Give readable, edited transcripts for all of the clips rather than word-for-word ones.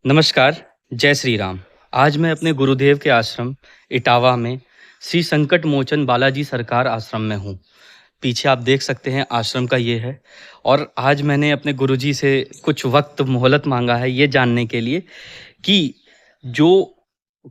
नमस्कार, जय श्री राम। आज मैं अपने गुरुदेव के आश्रम इटावा में श्री संकट मोचन बालाजी सरकार आश्रम में हूँ। पीछे आप देख सकते हैं आश्रम का ये है और आज मैंने अपने गुरुजी से कुछ वक़्त मोहलत माँगा है ये जानने के लिए कि जो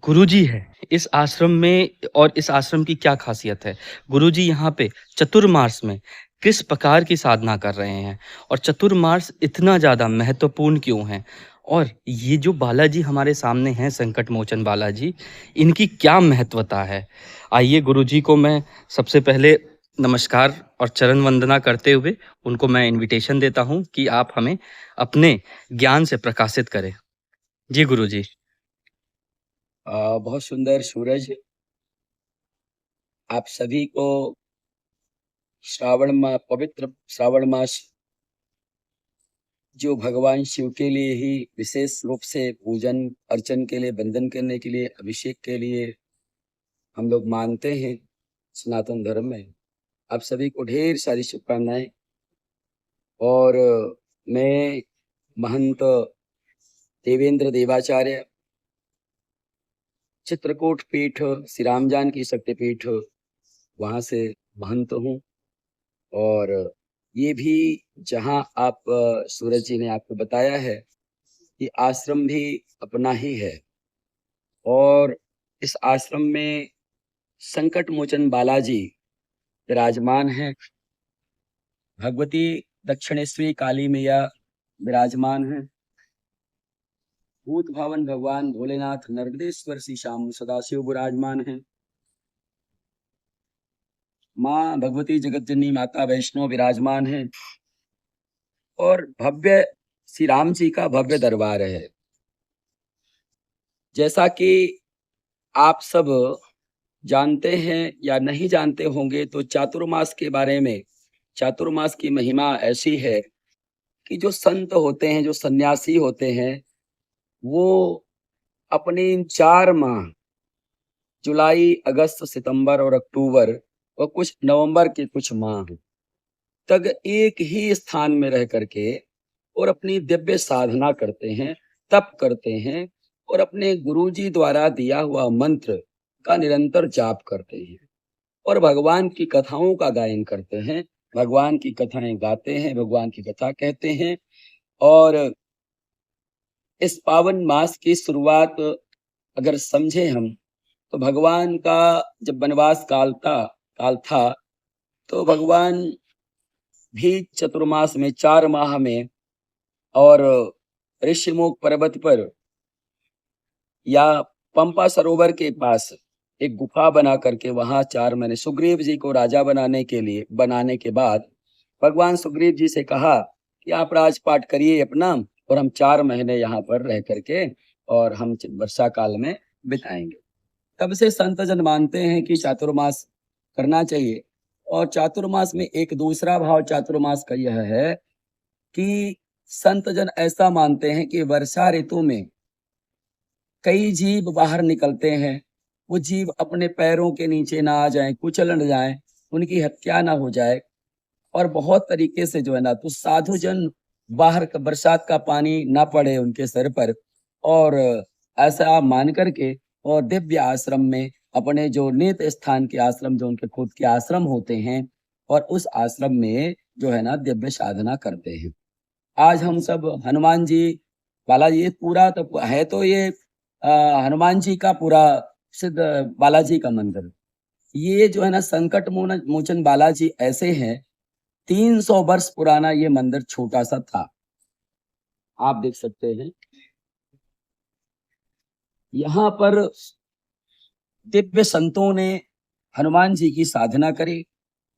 गुरुजी है इस आश्रम में और इस आश्रम की क्या ख़ासियत है? गुरुजी यहाँ पे चतुर्मास में किस प्रकार की साधना कर रहे हैं और चतुर्मास इतना ज़्यादा महत्वपूर्ण क्यों है? और ये जो बालाजी हमारे सामने हैं संकट मोचन बालाजी, इनकी क्या महत्वता है? आइए गुरुजी को मैं सबसे पहले नमस्कार और चरण वंदना करते हुए उनको मैं इन्विटेशन देता हूँ कि आप हमें अपने ज्ञान से प्रकाशित करें। जी गुरुजी। बहुत सुंदर सूरज। आप सभी को पवित्र श्रावण मास जो भगवान शिव के लिए ही विशेष रूप से पूजन अर्चन के लिए, वंदन करने के लिए, अभिषेक के लिए हम लोग मानते हैं सनातन धर्म में। आप सभी को ढेर सारी शुभकामनाएं। और मैं महंत देवेंद्र देवाचार्य, चित्रकूट पीठ, श्री राम जानकी शक्तिपीठ, वहाँ से महंत हूँ। और ये भी जहाँ आप सूरज जी ने आपको बताया है कि आश्रम भी अपना ही है। और इस आश्रम में संकट मोचन बालाजी विराजमान हैं। भगवती दक्षिणेश्वरी काली मैया विराजमान हैं। भूत भावन भगवान भोलेनाथ नर्मदेश्वर श्री श्याम सदाशिव विराजमान हैं। माँ भगवती जगतजननी माता वैष्णो विराजमान हैं। और भव्य श्री राम जी का भव्य दरबार है। जैसा कि आप सब जानते हैं या नहीं जानते होंगे तो चातुर्मास के बारे में, चातुर्मास की महिमा ऐसी है कि जो संत होते हैं, जो सन्यासी होते हैं, वो अपने इन 4 माह जुलाई, अगस्त, सितंबर और अक्टूबर और कुछ नवंबर के कुछ माह तक एक ही स्थान में रह करके और अपनी दिव्य साधना करते हैं, तप करते हैं और अपने गुरुजी द्वारा दिया हुआ मंत्र का निरंतर जाप करते हैं और भगवान की कथाओं का गायन करते हैं, भगवान की कथाएं गाते हैं, भगवान की कथा कहते हैं। और इस पावन मास की शुरुआत अगर समझे हम तो भगवान का जब वनवास काल था तो भगवान भी चतुर्मास में 4 माह में और ऋषिमुख पर्वत पर या पंपा सरोवर के पास एक गुफा बना करके वहां 4 महीने सुग्रीव जी को राजा बनाने के बाद भगवान सुग्रीव जी से कहा कि आप राजपाट करिए अपना और हम 4 महीने यहाँ पर रह करके और हम वर्षा काल में बिताएंगे। तब से संत जन मानते हैं कि चातुर्मास करना चाहिए। और चातुर्मास में एक दूसरा भाव चातुर्मास का यह है कि संत जन ऐसा मानते हैं कि वर्षा ऋतु में कई जीव बाहर निकलते हैं। वो जीव अपने पैरों के नीचे ना आ जाएं, कुचल न जाएं, उनकी हत्या ना हो जाए और बहुत तरीके से जो है ना, तो साधु जन बाहर का बरसात का पानी ना पड़े उनके सर पर। और ऐसा मान करके और दिव्य आश्रम में अपने जो नित स्थान के आश्रम, जो उनके खुद के आश्रम होते हैं, और उस आश्रम में जो है ना दिव्य साधना करते हैं। आज हम सब हनुमान जी बालाजी, ये पूरा तो है, तो ये हनुमान जी का पूरा सिद्ध बालाजी का मंदिर। ये जो है ना संकट मोचन बालाजी ऐसे हैं, 300 वर्ष पुराना ये मंदिर छोटा सा था। आप देख सकते हैं यहाँ पर दिव्य संतों ने हनुमान जी की साधना करी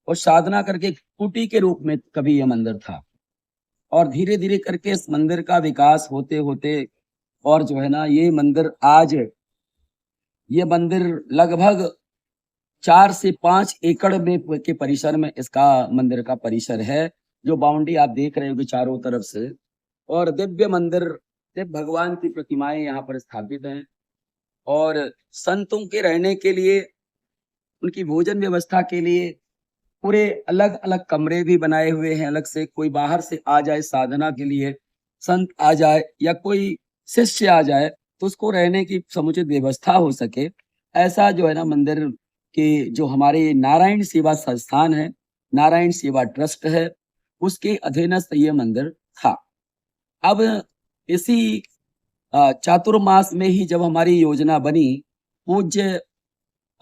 और साधना करके कुटी के रूप में कभी यह मंदिर था। और धीरे धीरे करके इस मंदिर का विकास होते होते और जो है ना ये मंदिर आज, ये मंदिर लगभग 4 से 5 एकड़ में के परिसर में इसका मंदिर का परिसर है, जो बाउंड्री आप देख रहे हो चारों तरफ से। और दिव्य मंदिर, दिव्य भगवान की प्रतिमाएं यहाँ पर स्थापित हैं। और संतों के रहने के लिए, उनकी भोजन व्यवस्था के लिए पूरे अलग अलग कमरे भी बनाए हुए हैं अलग से। कोई बाहर से आ जाए साधना के लिए, संत आ जाए या कोई शिष्य आ जाए तो उसको रहने की समुचित व्यवस्था हो सके, ऐसा जो है ना मंदिर के जो हमारे नारायण सेवा संस्थान है, नारायण सेवा ट्रस्ट है, उसके अधीनस्थ ये मंदिर था। अब इसी चातुर्मास में ही जब हमारी योजना बनी, पूज्य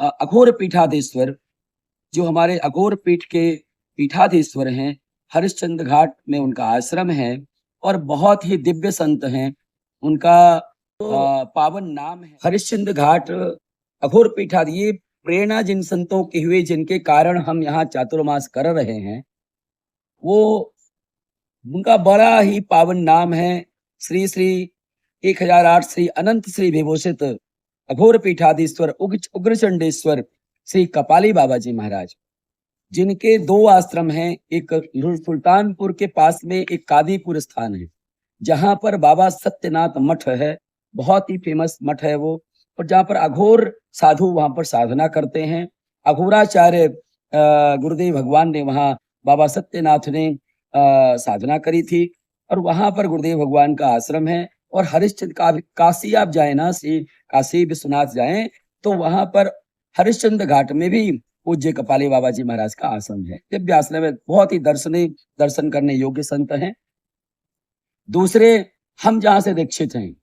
अघोर पीठाधीश्वर जो हमारे अघोर पीठ के पीठाधीश्वर हैं, हरिश्चंद्र घाट में उनका आश्रम है और बहुत ही दिव्य संत हैं। उनका पावन नाम है हरिश्चंद्र घाट अघोर पीठाध ये प्रेरणा जिन संतों की हुई जिनके कारण हम यहाँ चातुर्मास कर रहे हैं, वो उनका बड़ा ही पावन नाम है श्री श्री 1008 श्री अनंत श्री विभूषित अघोर पीठाधीश्वर उग्रचंडेश्वर श्री कपाली बाबा जी महाराज, जिनके 2 आश्रम हैं। एक सुल्तानपुर के पास में एक कादीपुर स्थान है, जहां पर बाबा सत्यनाथ मठ है, बहुत ही फेमस मठ है वो, और जहां पर अघोर साधु वहां पर साधना करते हैं। अघोराचार्य गुरुदेव भगवान ने वहां बाबा सत्यनाथ ने साधना करी थी और वहां पर गुरुदेव भगवान का आश्रम है। और हरिश्चंद्र काशी आप जाए ना, श्री काशी विश्वनाथ जाए तो वहां पर हरिश्चंद्र घाट में भी पूज्य कपाली बाबा जी महाराज का आश्रम है। दिव्य आश्रम है, बहुत ही दर्शन करने योग्य संत हैं। दूसरे हम जहां से दीक्षित हैं,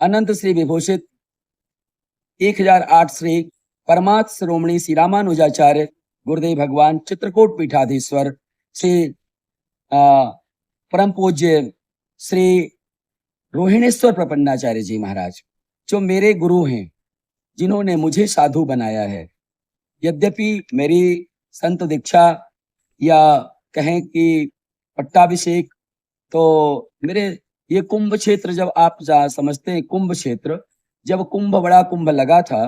अनंत श्री विभूषित 1008 श्री परमात्म श्रोमणी श्री रामानुजाचार्य गुरुदेव भगवान चित्रकूट पीठाधीश्वर श्री परम पूज्य श्री रोहिणेश्वर प्रपन्नाचार्य जी महाराज, जो मेरे गुरु हैं, जिन्होंने मुझे साधु बनाया है। यद्यपि मेरी संत दीक्षा या कहें कि पट्टाभिषेक, तो मेरे ये कुंभ क्षेत्र, जब आप समझते हैं कुंभ क्षेत्र, जब बड़ा कुंभ लगा था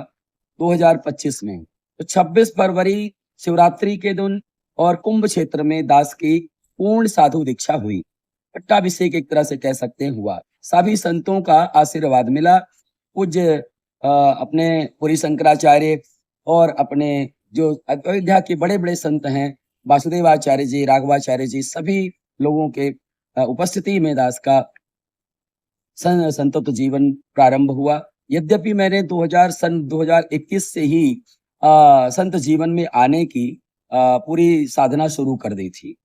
2025 में, तो 26 फरवरी शिवरात्रि के दिन और कुंभ क्षेत्र में दास की पूर्ण साधु दीक्षा हुई। पट्टाभिषेक एक तरह से कह सकते हैं हुआ। सभी संतों का आशीर्वाद मिला। पूज्य अपने पुरी शंकराचार्य और अपने जो अयोध्या के बड़े बड़े संत हैं, वासुदेवाचार्य जी, राघवाचार्य जी, सभी लोगों के उपस्थिति में दास का संतत्व जीवन प्रारंभ हुआ। यद्यपि मैंने 2021 से ही संत जीवन में आने की पूरी साधना शुरू कर दी थी,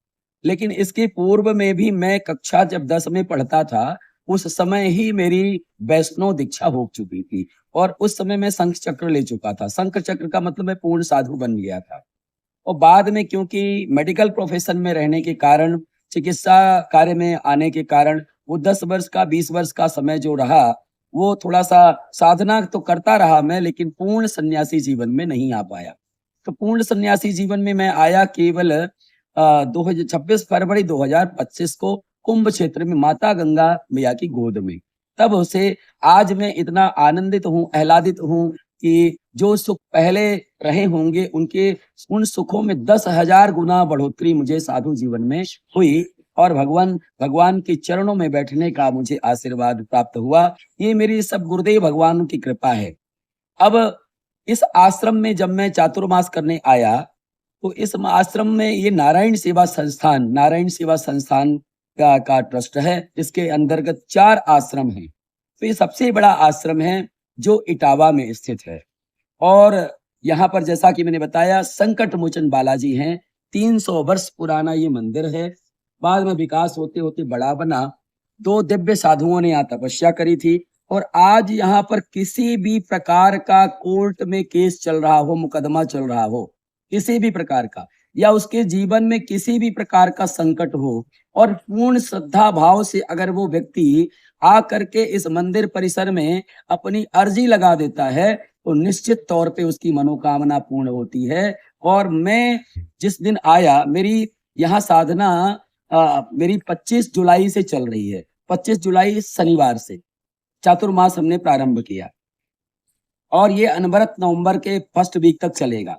लेकिन इसके पूर्व में भी मैं कक्षा जब 10 में पढ़ता था, उस समय ही मेरी वैष्णव दीक्षा हो चुकी थी और उस समय मैं शंख चक्र ले चुका था। शंख चक्र का मतलब मैं पूर्ण साधु बन गया था। और बाद में क्योंकि मेडिकल प्रोफेशन में रहने के कारण, चिकित्सा कार्य में आने के कारण, वो 10 वर्ष का 20 वर्ष का समय जो रहा, वो थोड़ा सा साधना तो करता रहा मैं, लेकिन पूर्ण सन्यासी जीवन में नहीं आ पाया। तो पूर्ण सन्यासी जीवन में मैं आया केवल 26 फरवरी 2025 को कुंभ क्षेत्र में माता गंगा मैया की गोद में। तब से आज मैं इतना आनंदित हूँ, आह्लादित हूँ कि जो सुख पहले रहे होंगे, उनके उन सुखों में 10,000 गुना बढ़ोतरी मुझे साधु जीवन में हुई और भगवान के चरणों में बैठने का मुझे आशीर्वाद प्राप्त हुआ। ये मेरी सब गुरुदेव भगवान की कृपा है। अब इस आश्रम में जब मैं चातुर्मास करने आया, तो इस आश्रम में ये नारायण सेवा संस्थान का ट्रस्ट है, जिसके अंतर्गत 4 आश्रम हैं। तो ये सबसे बड़ा आश्रम है जो इटावा में स्थित है और यहाँ पर जैसा कि मैंने बताया संकट मोचन बालाजी हैं। 300 वर्ष पुराना ये मंदिर है। बाद में विकास होते होते बड़ा बना। 2 दिव्य साधुओं ने यहाँ तपस्या करी थी और आज यहाँ पर किसी भी प्रकार का कोर्ट में केस चल रहा हो, मुकदमा चल रहा हो, किसी भी प्रकार का, या उसके जीवन में किसी भी प्रकार का संकट हो और पूर्ण श्रद्धा भाव से अगर वो व्यक्ति आ करके इस मंदिर परिसर में अपनी अर्जी लगा देता है, तो निश्चित तौर पे उसकी मनोकामना पूर्ण होती है। और मैं जिस दिन आया, मेरी यहाँ साधना मेरी 25 जुलाई से चल रही है। 25 जुलाई शनिवार से चातुर्मास हमने प्रारंभ किया और ये अनवरत नवंबर के फर्स्ट वीक तक चलेगा।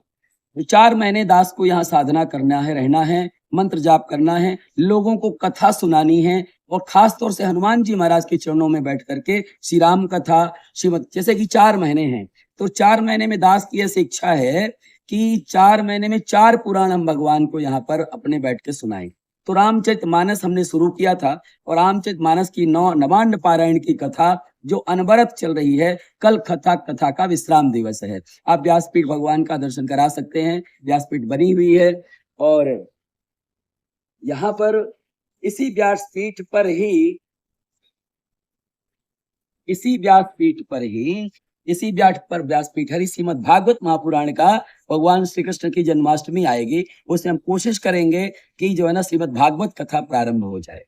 4 महीने दास को यहाँ साधना करना है, रहना है, मंत्र जाप करना है, लोगों को कथा सुनानी है और खास तौर से हनुमान जी महाराज के चरणों में बैठ करके श्री राम कथा, श्रीमद, जैसे कि 4 महीने हैं, तो 4 महीने में दास की ऐसी इच्छा है कि 4 महीने में 4 पुराण हम भगवान को यहाँ पर अपने बैठ के सुनाएं। तो रामचरितमानस हमने शुरू किया था और रामचरितमानस की नवान्न पारायण की कथा जो अनवरत चल रही है। कल कथा का विश्राम दिवस है। आप व्यासपीठ भगवान का दर्शन करा सकते हैं। व्यासपीठ बनी हुई है और यहाँ पर इसी व्यासपीठ पर ही व्यासपीठ हरि श्रीमद् भागवत महापुराण का भगवान श्री कृष्ण की जन्माष्टमी आएगी, उसमें हम कोशिश करेंगे कि जो है ना श्रीमद् भागवत कथा प्रारंभ हो जाए।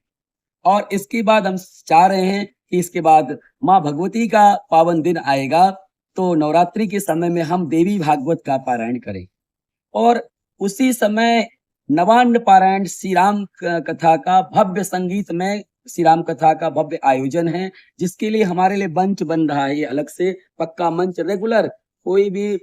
और इसके बाद हम चाह रहे हैं कि इसके बाद माँ भगवती का पावन दिन आएगा, तो नवरात्रि के समय में हम देवी भागवत का पारायण करें और उसी समय नवान्न पारायण श्री राम कथा का भव्य संगीत में श्री राम कथा का भव्य आयोजन है, जिसके लिए हमारे लिए मंच बन रहा है। ये अलग से पक्का मंच रेगुलर कोई भी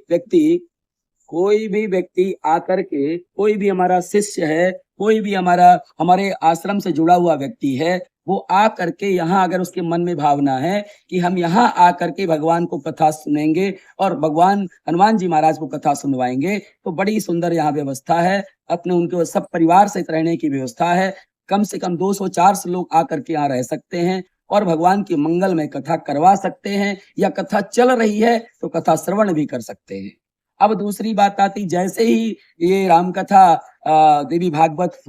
व्यक्ति आकर के, कोई भी हमारा शिष्य है, कोई भी हमारे आश्रम से जुड़ा हुआ व्यक्ति है, वो आ करके यहाँ अगर उसके मन में भावना है कि हम यहाँ आकर के भगवान को कथा सुनेंगे और भगवान हनुमान जी महाराज को कथा सुनवाएंगे, तो बड़ी सुंदर यहाँ व्यवस्था है। अपने उनके सब परिवार से रहने की व्यवस्था है। कम से कम 200-400 लोग आकर के यहाँ रह सकते हैं और भगवान की मंगल में कथा करवा सकते हैं, या कथा चल रही है तो कथा श्रवण भी कर सकते हैं। अब दूसरी बात आती, जैसे ही ये राम कथा देवी भागवत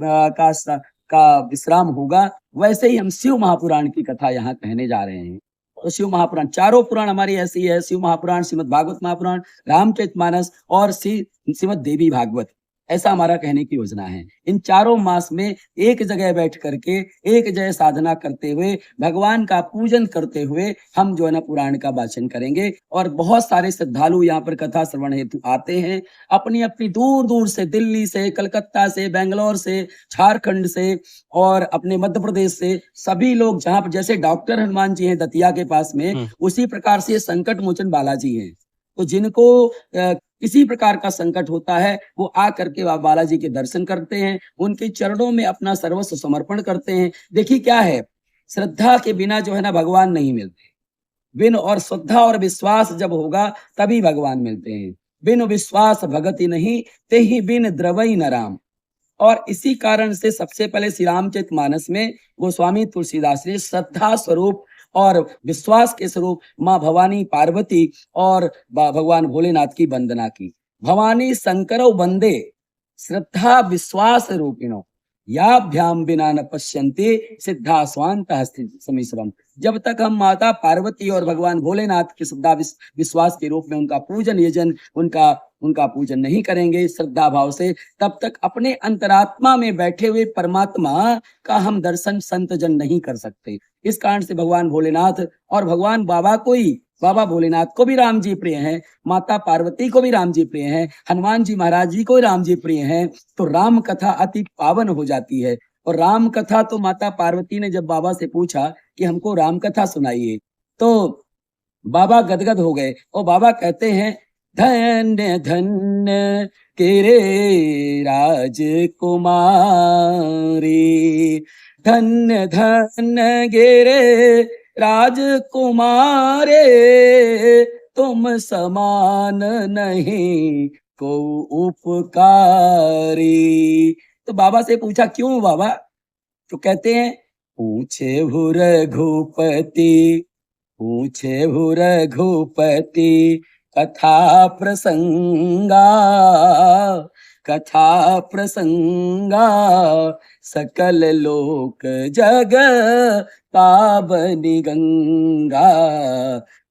का विश्राम होगा, वैसे ही हम शिव महापुराण की कथा यहाँ कहने जा रहे हैं। तो शिव महापुराण, चारों पुराण हमारी ऐसी है, शिव महापुराण, श्रीमद् भागवत महापुराण, रामचरितमानस और श्रीमद् देवी भागवत, ऐसा हमारा कहने की योजना है। इन चारों मास में एक जगह बैठ करके एक जगह साधना करते हुए भगवान का पूजन करते हुए हम जो है ना पुराण का वाचन करेंगे। और बहुत सारे श्रद्धालु यहाँ पर कथा श्रवण हेतु आते हैं, अपनी अपनी दूर दूर से, दिल्ली से, कलकत्ता से, बेंगलोर से, झारखंड से और अपने मध्य प्रदेश से, सभी लोग जहाँ पर, जैसे डॉक्टर हनुमान जी हैं दतिया के पास में, उसी प्रकार से संकट मोचन बालाजी हैं। तो जिनको किसी प्रकार का संकट होता है, वो आ करके बालाजी के दर्शन करते हैं, उनके चरणों में अपना सर्वस्व समर्पण करते हैं। देखिए क्या है, श्रद्धा के बिना जो है ना भगवान नहीं मिलते। बिन और श्रद्धा और विश्वास जब होगा तभी भगवान मिलते हैं। बिन विश्वास भगति नहीं, ते ही बिन द्रवई न राम। और इसी कारण से सबसे पहले श्री रामचरितमानस में गोस्वामी तुलसीदास ने श्रद्धा स्वरूप और विश्वास के स्वरूप माँ भवानी पार्वती और भगवान भोलेनाथ की वंदना की। भवानी शंकरौ वंदे श्रद्धा विश्वास रूपिणो, याभ्याम बिना न पश्यन्ति सिद्धा स्वांत समीश्वरम। जब तक हम माता पार्वती और भगवान भोलेनाथ के श्रद्धा विश्वास के रूप में उनका पूजन यजन, उनका पूजन नहीं करेंगे श्रद्धा भाव से, तब तक अपने अंतरात्मा में बैठे हुए परमात्मा का हम दर्शन संत जन नहीं कर सकते। इस कारण से भगवान भोलेनाथ और भगवान बाबा भोलेनाथ को भी राम जी प्रिय हैं, माता पार्वती को भी राम जी प्रिय हैं, हनुमान जी महाराज जी को भी राम जी प्रिय हैं। तो राम कथा अति पावन हो जाती है। और राम कथा तो माता पार्वती ने जब बाबा से पूछा कि हमको राम कथा सुनाइए, तो बाबा गदगद हो गए और बाबा कहते हैं, धन्य धन्य केरे राजकुमारी, धन्य धन्य गेरे राजकुमारे, तुम समान नहीं को उपकारी। तो बाबा से पूछा क्यों बाबा? तो कहते हैं, पूछे भू रघुपति कथा प्रसंगा सकल लोक जग पावनी गंगा।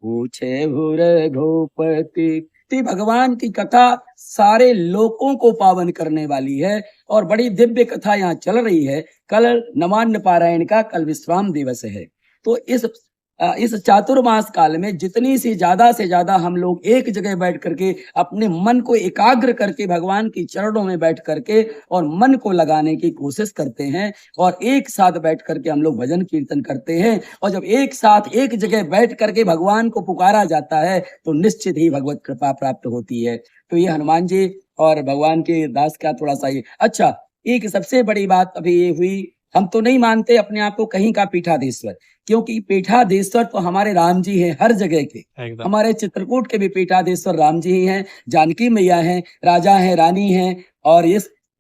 पूछे भू रघुपति, भगवान की कथा सारे लोकों को पावन करने वाली है और बड़ी दिव्य कथा यहाँ चल रही है। कल नवान्न पारायण का कल विश्राम दिवस है। तो इस चातुर्मास काल में जितनी सी ज्यादा से ज्यादा हम लोग एक जगह बैठ करके अपने मन को एकाग्र करके भगवान की चरणों में बैठ करके और मन को लगाने की कोशिश करते हैं और एक साथ बैठ करके हम लोग भजन कीर्तन करते हैं। और जब एक साथ एक जगह बैठ करके भगवान को पुकारा जाता है तो निश्चित ही भगवत कृपा प्राप्त होती है। तो ये हनुमान जी और भगवान के दास का थोड़ा सा ये। अच्छा, एक सबसे बड़ी बात अभी ये हुई, हम तो नहीं मानते अपने आप को कहीं का पीठाधीश्वर, क्योंकि पीठाधीश्वर तो हमारे राम जी हैं हर जगह के। हमारे चित्रकूट के भी पीठाधीश्वर राम जी ही हैं, जानकी मैया हैं, राजा हैं, रानी हैं, और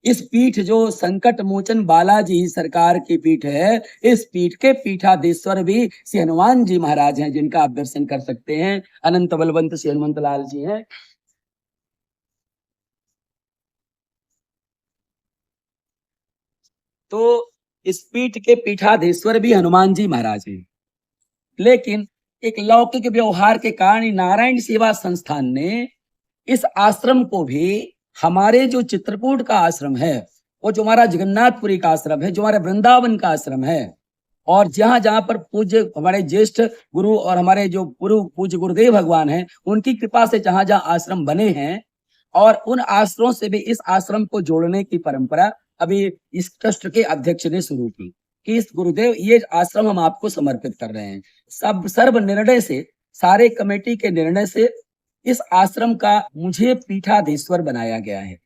इस पीठ जो संकट मोचन बालाजी सरकार की पीठ है, इस पीठ के पीठाधीश्वर भी श्री हनुमान जी महाराज हैं, जिनका आप दर्शन कर सकते हैं। अनंत बलवंत श्री हनुमंत लाल जी हैं। तो इस पीठ के पीठाधीश्वर भी हनुमान जी महाराज हैं। लेकिन एक लौकिक व्यवहार के कारण नारायण सेवा संस्थान ने इस आश्रम को भी हमारे जो चित्रकूट का आश्रम है, वो जो हमारा जगन्नाथपुरी का आश्रम है, जो हमारे वृंदावन का आश्रम है, और जहां जहां पर पूज्य हमारे ज्येष्ठ गुरु और हमारे जो गुरु पूज्य गुरुदेव भगवान हैं, उनकी कृपा से जहां जहां आश्रम बने हैं, और उन आश्रमों से भी इस आश्रम को जोड़ने की परंपरा अभी इस ट्रस्ट के अध्यक्ष ने शुरू की कि इस गुरुदेव ये आश्रम हम आपको समर्पित कर रहे हैं। सब सर्व निर्णय से, सारे कमेटी के निर्णय से इस आश्रम का मुझे पीठाधीश्वर बनाया गया है।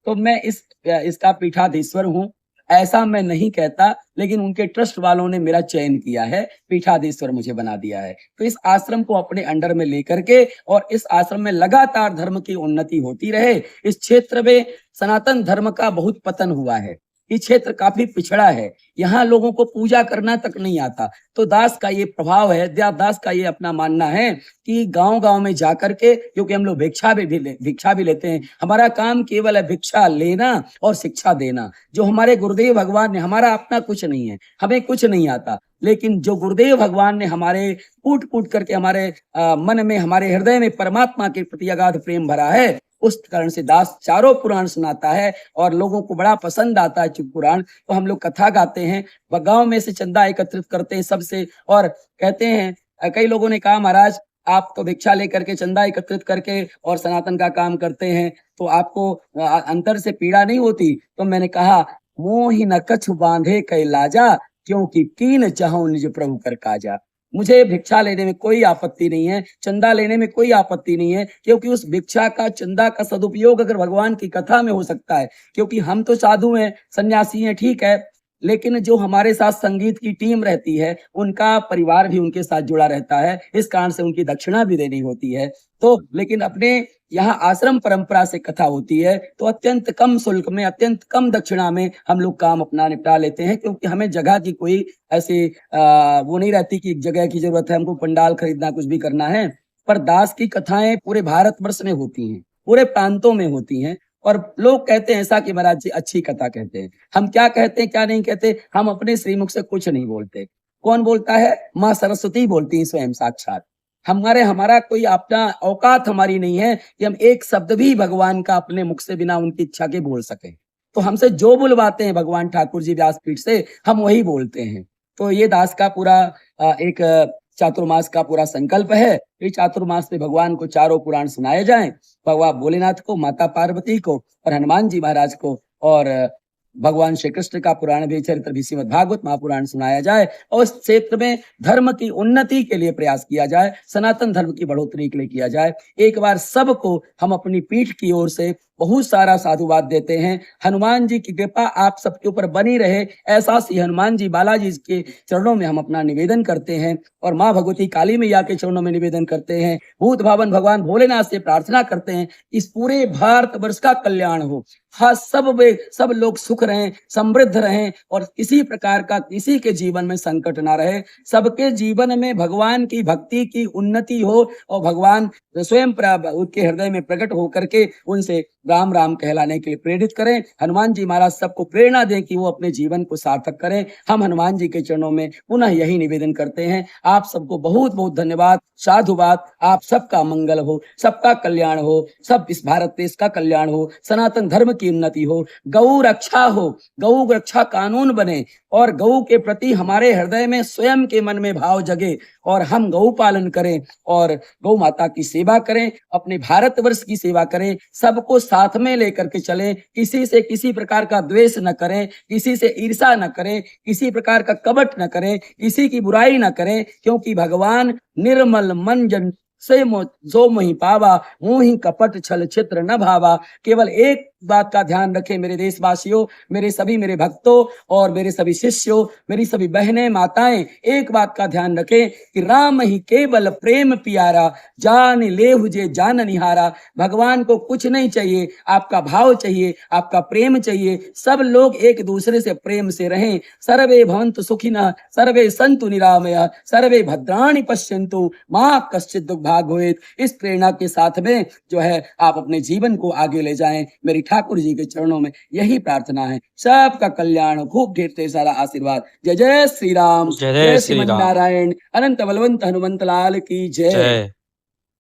तो मैं इसका पीठाधीश्वर हूँ, ऐसा मैं नहीं कहता, लेकिन उनके ट्रस्ट वालों ने मेरा चयन किया है, पीठाधीश्वर मुझे बना दिया है। तो इस आश्रम को अपने अंडर में लेकर के, और इस आश्रम में लगातार धर्म की उन्नति होती रहे। इस क्षेत्र में सनातन धर्म का बहुत पतन हुआ है। ये क्षेत्र काफी पिछड़ा है, यहाँ लोगों को पूजा करना तक नहीं आता। तो दास का ये प्रभाव है, दास का ये अपना मानना है कि गांव-गांव में जाकर के, क्योंकि हम लोग भिक्षा भी लेते हैं। हमारा काम केवल है भिक्षा लेना और शिक्षा देना। जो हमारे गुरुदेव भगवान ने, हमारा अपना कुछ नहीं है, हमें कुछ नहीं आता, लेकिन जो गुरुदेव भगवान ने हमारे कूट-कूट करके हमारे मन में, हमारे हृदय में परमात्मा के प्रति अगाध प्रेम भरा है, उस कारण से दास चारों पुराण सुनाता है और लोगों को बड़ा पसंद आता है चुप पुराण। तो हम लोग कथा गाते हैं, गांव में से चंदा एकत्रित करते हैं सबसे, और कहते हैं, कई लोगों ने कहा महाराज आप तो भिक्षा लेकर के, चंदा एकत्रित करके और सनातन का काम करते हैं, तो आपको अंतर से पीड़ा नहीं होती? तो मैंने कहा, मोहि न कछु बांधे कै लाजा, क्योंकि कीन चाहूं निज प्रभु कर काजा। मुझे भिक्षा लेने में कोई आपत्ति नहीं है, चंदा लेने में कोई आपत्ति नहीं है, क्योंकि उस भिक्षा का, चंदा का सदुपयोग अगर भगवान की कथा में हो सकता है, क्योंकि हम तो साधु हैं, सन्यासी हैं, ठीक है, लेकिन जो हमारे साथ संगीत की टीम रहती है, उनका परिवार भी उनके साथ जुड़ा रहता है, इस कारण से उनकी दक्षिणा भी देनी होती है। तो लेकिन अपने यहाँ आश्रम परंपरा से कथा होती है, तो अत्यंत कम शुल्क में, अत्यंत कम दक्षिणा में हम लोग काम अपना निपटा लेते हैं, क्योंकि हमें जगह की कोई ऐसी वो नहीं रहती कि जगह की जरूरत है, हमको पंडाल खरीदना, कुछ भी करना है। पर दास की कथाएं पूरे भारतवर्ष में होती हैं, पूरे प्रांतों में होती हैं, और लोग कहते हैं ऐसा कि महाराज जी अच्छी कथा कहते हैं। हम क्या कहते हैं, क्या नहीं कहते, हम अपने श्रीमुख से कुछ नहीं बोलते। कौन बोलता है? माँ सरस्वती बोलती हैं स्वयं साक्षात। हमारा कोई अपना औकात हमारी नहीं है कि हम एक शब्द भी भगवान का अपने मुख से बिना उनकी इच्छा के बोल सके। तो हमसे जो बुलवाते हैं भगवान ठाकुर जी व्यासपीठ से, हम वही बोलते हैं। तो ये दास का पूरा एक चातुर्मास का पूरा संकल्प है। इस चातुर्मास में भगवान को चारों पुराण सुनाए जाएं, भगवान भोलेनाथ को, माता पार्वती को और हनुमान जी महाराज को, और भगवान श्री कृष्ण का पुराण भी, चरित्र भी, श्रीमद् भागवत महापुराण सुनाया जाए, और इस क्षेत्र में धर्म की उन्नति के लिए प्रयास किया जाए, सनातन धर्म की बढ़ोतरी के लिए किया जाए। एक बार सबको हम अपनी पीठ की ओर से बहुत सारा साधुवाद देते हैं। हनुमान जी की कृपा आप सबके ऊपर बनी रहे, ऐसा श्री हनुमान जी बालाजी के चरणों में हम अपना निवेदन करते हैं, और माँ भगवती काली मैया के चरणों में निवेदन करते हैं। भूत भावन भगवान भोलेनाथ से प्रार्थना करते हैं, इस पूरे भारतवर्ष का कल्याण हो, हाँ, सब लोग सुख रहें, समृद्ध रहें, और किसी प्रकार का किसी के जीवन में संकट ना रहे। सबके जीवन में भगवान की भक्ति की उन्नति हो, और भगवान स्वयं उनके हृदय में प्रकट होकर के उनसे राम राम कहलाने के लिए प्रेरित करें। हनुमान जी महाराज सबको प्रेरणा दें कि वो अपने जीवन को सार्थक करें। हम हनुमान जी के चरणों में पुनः यही निवेदन करते हैं। आप सबको बहुत बहुत धन्यवाद, साधुवाद। आप सबका मंगल हो, सबका कल्याण हो, सब इस भारत देश का कल्याण हो, सनातन धर्म की उन्नति हो, गौ रक्षा हो, गौ रक्षा कानून बने, और गौ के प्रति हमारे हृदय में स्वयं के मन में भाव जगे, और हम गौ पालन करें और गौ माता की सेवा करें, अपने भारतवर्ष की सेवा करें, सबको साथ में लेकर के चलें, किसी से किसी प्रकार का द्वेष न करें, किसी से ईर्षा न करें, किसी प्रकार का कपट न करें, किसी की बुराई न करें, क्योंकि भगवान निर्मल मन जन से जो मोहि पावा, मोहि कपट छल छित्र न भावा। केवल एक बात का ध्यान रखें मेरे देशवासियों, मेरे भक्तों और मेरे सभी शिष्यों, मेरी सभी बहनें, माताएं, एक बात का ध्यान रखें कि राम ही केवल प्रेम प्यारा, जान लेहु जे जान निहारा। भगवान को कुछ नहीं चाहिए, आपका भाव चाहिए, आपका प्रेम चाहिए। सब लोग एक दूसरे से प्रेम से रहें। सर्वे भवन्तु सुखिनः, सर्वे सन्तु निरामयः, सर्वे भद्राणि पश्यन्तु मा कश्चित् दुर्भाग् भवेत्। इस प्रेरणा के साथ में जो है आप अपने जीवन को आगे ले जाएं। मेरी ठाकुर जी के चरणों में यही प्रार्थना है। सबका कल्याण, खूब ढेर सारा आशीर्वाद। जय जय श्री राम, जय जय जय श्री श्रीमन राम। नारायण, अनंत बलवंत हनुमंत लाल की जय। जय।